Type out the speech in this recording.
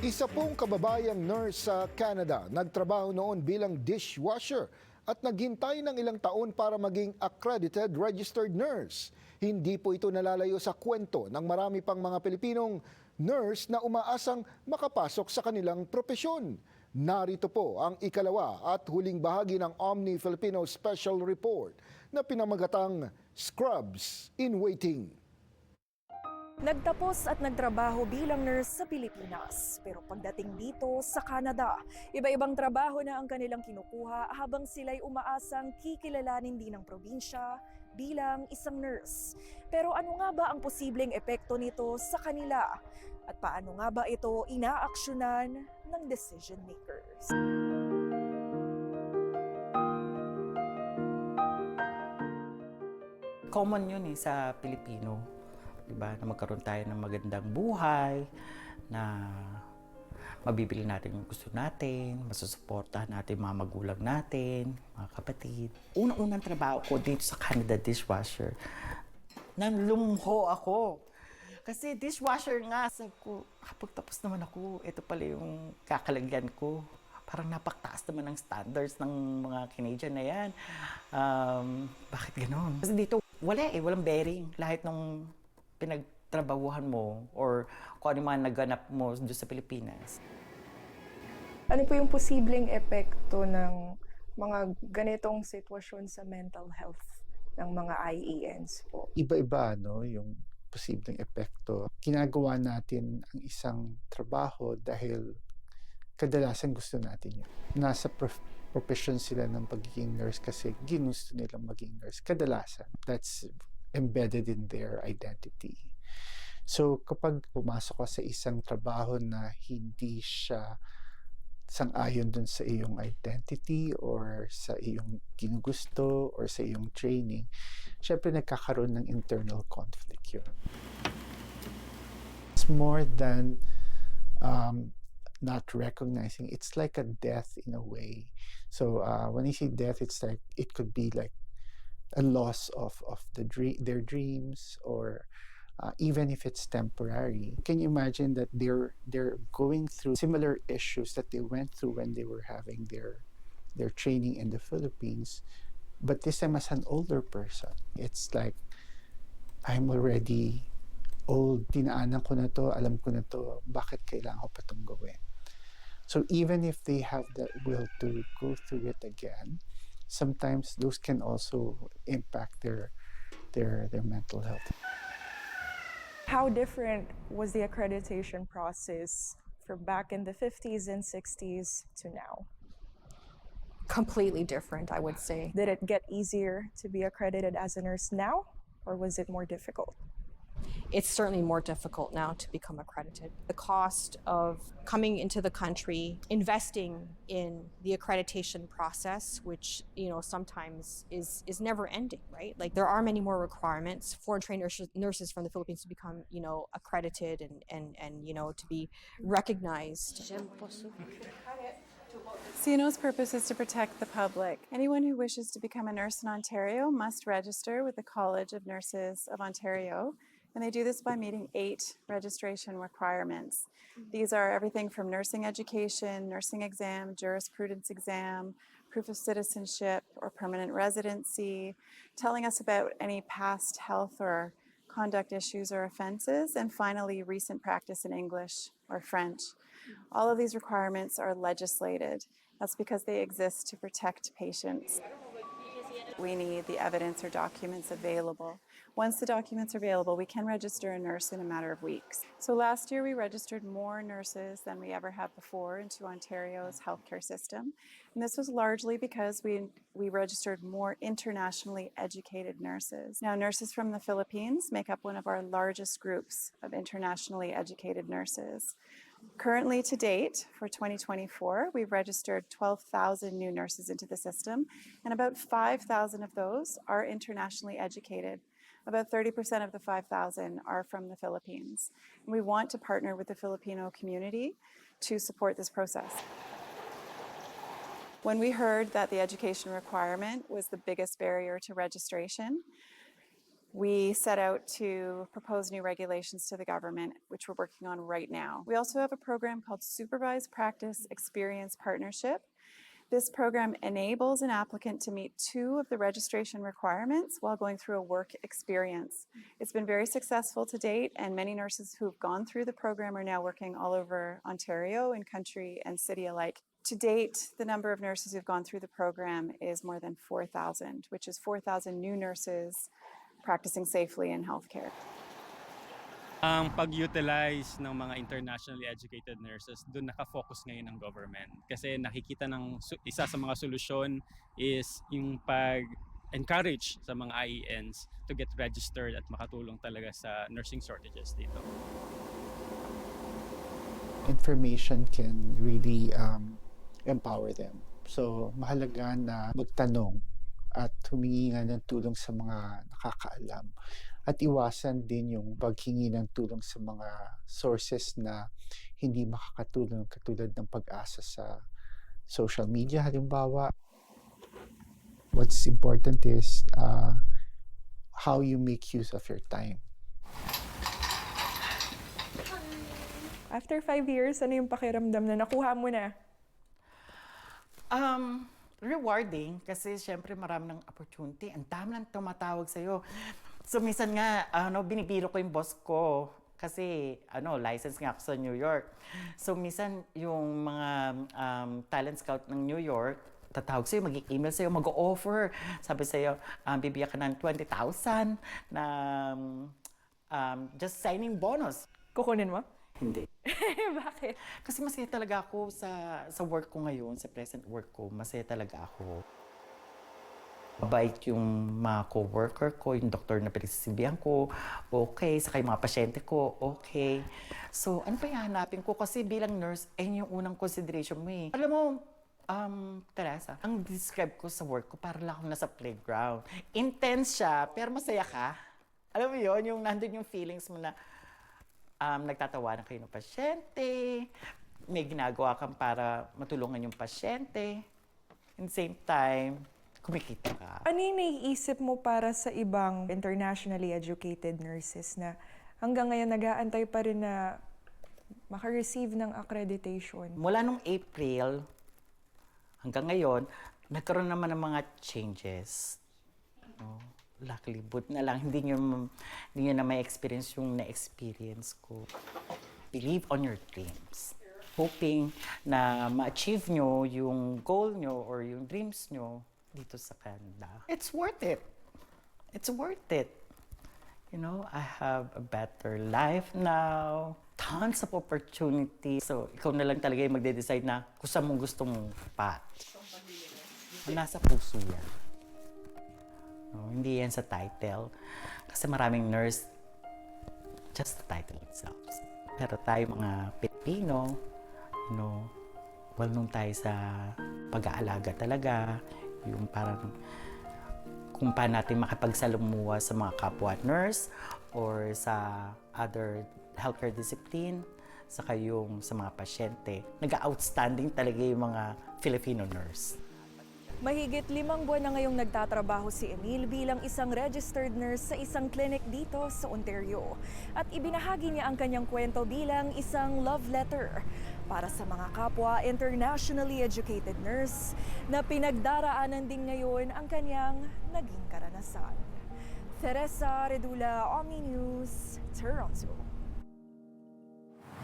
Isa pong kababayang nurse sa Canada, nagtrabaho noon bilang dishwasher at naghintay ng ilang taon para maging accredited registered nurse. Hindi po ito nalalayo sa kwento ng marami pang mga Pilipinong nurse na umaasang makapasok sa kanilang propesyon. Narito po ang ikalawa at huling bahagi ng Omni Filipino Special Report na pinamagatang Scrubs in Waiting. Nagtapos at nagtrabaho bilang nurse sa Pilipinas. Pero pagdating dito sa Canada, iba-ibang trabaho na ang kanilang kinukuha habang sila'y umaasang kikilalanin din ng probinsya bilang isang nurse. Pero ano nga ba ang posibleng epekto nito sa kanila? At paano nga ba ito inaaksyonan ng decision makers? Common yun sa Pilipino. Diba, na magkaroon tayo ng magandang buhay, na mabibili natin yung gusto natin, masusuportahan natin mga magulang natin, mga kapatid. Unang-unang trabaho ko dito sa Canada dishwasher, nanlumho ako. Kasi dishwasher nga, sabi ko, kapag tapos naman ako, ito pala yung kakalagyan ko. Parang napaktaas naman ng standards ng mga Canadian na yan. Bakit ganon? Kasi dito, walang bearing. Lahat ng pinagtrabahuhan mo or kung ano mga naganap mo doon sa Pilipinas. Ano po yung posibleng epekto ng mga ganitong sitwasyon sa mental health ng mga IENs po? Iba-iba yung posibleng epekto. Ginagawa natin ang isang trabaho dahil kadalasan gusto natin yun. Nasa profession sila ng pagiging nurse kasi ginusto nilang maging nurse. Kadalasan, that's embedded in their identity. So kapag pumasok ka sa isang trabaho na hindi siya sang-ayon dun sa iyong identity or sa iyong ginugusto or sa iyong training, syempre nagkakaroon ng internal conflict yun. It's more than not recognizing. It's like a death in a way. So when you say death, it's like it could be like a loss of their dreams, or even if it's temporary. Can you imagine that they're going through similar issues that they went through when they were having their training in the Philippines, but this time as an older person? It's like, I'm already old, dinaanan ko na to, alam ko na to, bakit kailangan ko pa itong gawin? So even if they have the will to go through it again, sometimes those can also impact their mental health. How different was the accreditation process from back in the 50s and 60s to now? Completely different, I would say. Did it get easier to be accredited as a nurse now, or was it more difficult? It's certainly more difficult now to become accredited. The cost of coming into the country, investing in the accreditation process, which sometimes is never ending, right? Like there are many more requirements. Foreign trained nurses from the Philippines to become accredited and to be recognized. CNO's purpose is to protect the public. Anyone who wishes to become a nurse in Ontario must register with the College of Nurses of Ontario, and they do this by meeting 8 registration requirements. These are everything from nursing education, nursing exam, jurisprudence exam, proof of citizenship or permanent residency, telling us about any past health or conduct issues or offenses, and finally, recent practice in English or French. All of these requirements are legislated. That's because they exist to protect patients. We need the evidence or documents available. Once the documents are available, we can register a nurse in a matter of weeks. So last year we registered more nurses than we ever have before into Ontario's healthcare system. And this was largely because we registered more internationally educated nurses. Now, nurses from the Philippines make up one of our largest groups of internationally educated nurses. Currently, to date, for 2024, we've registered 12,000 new nurses into the system, and about 5,000 of those are internationally educated. About 30% of the 5,000 are from the Philippines. And we want to partner with the Filipino community to support this process. When we heard that the education requirement was the biggest barrier to registration, We set out to propose new regulations to the government, which we're working on right now. We also have a program called Supervised Practice Experience Partnership. This program enables an applicant to meet 2 of the registration requirements while going through a work experience. It's been very successful to date, and many nurses who've gone through the program are now working all over Ontario, in country and city alike. To date, the number of nurses who've gone through the program is more than 4,000, which is 4,000 new nurses practicing safely in healthcare. Ang pag-utilize ng mga internationally educated nurses, doon nakafocus ngayon ng government. Kasi nakikita isa sa mga solusyon is yung pag-encourage sa mga IENs to get registered at makatulong talaga sa nursing shortages dito. Information can really empower them. So, mahalaga na magtanong at humingi nga ng tulong sa mga nakakaalam. At iwasan din yung paghingi ng tulong sa mga sources na hindi makakatulong, katulad ng pag-asa sa social media halimbawa. What's important is how you make use of your time. After 5 years, ano yung pakiramdam na nakuha mo na? Rewarding kasi syempre marami ng opportunity. Ang dami nang tumatawag sa'yo. So minsan nga, binibiro ko yung boss ko kasi license nga ako sa New York. So minsan yung mga talent scout ng New York, tatawag sa'yo, mag-email sa'yo, mag-offer. Sabi sa'yo, bibigyan ka ng 20,000 na just signing bonus. Kukunin mo? Hindi. Bakit? Kasi masaya talaga ako sa work ko ngayon, sa present work ko. Masaya talaga ako. Mabait yung mga co-worker ko, yung doktor na pinagsisilbihan ko, okay. Saka yung mga pasyente ko, okay. So, ano pa yung hanapin ko? Kasi bilang nurse, yung unang consideration mo eh. Alam mo, Teresa, ang describe ko sa work ko, para lang ako nasa playground. Intense siya, pero masaya ka. Alam mo yun, yung nandun yung feelings mo na nagtatawanan kayo ng pasyente, may ginagawa kang para matulungan yung pasyente. In the same time, kumikita ka. Ano yung naiisip mo para sa ibang internationally educated nurses na hanggang ngayon nag-aantay pa rin na maka-receive ng accreditation? Mula nung April hanggang ngayon, nagkaroon naman ng mga changes. No? Luckily, but na lang, hindi nyo na may experience yung na-experience ko. Believe on your dreams. Hoping na ma-achieve nyo yung goal nyo or yung dreams nyo dito sa Canada. It's worth it. It's worth it. You know, I have a better life now. Tons of opportunities. So, ikaw na lang talaga yung magde-decide na kung saan mong gusto mong path. Nasa puso yan. No, hindi yan sa title. Kasi maraming nurse, just the title itself. Pero tayo mga Pilipino, well-known tayo sa pag-aalaga talaga. Yung parang kung paano natin makipagsalamuha sa mga kapwa nurse or sa other healthcare discipline, saka yung sa mga pasyente. Nag-outstanding talaga yung mga Filipino nurse. Mahigit 5 buwan na ngayong nagtatrabaho si Emil bilang isang registered nurse sa isang clinic dito sa Ontario. At ibinahagi niya ang kanyang kwento bilang isang love letter para sa mga kapwa internationally educated nurse na pinagdaraanan din ngayon ang kanyang naging karanasan. Teresa Redula, Omni News, Toronto.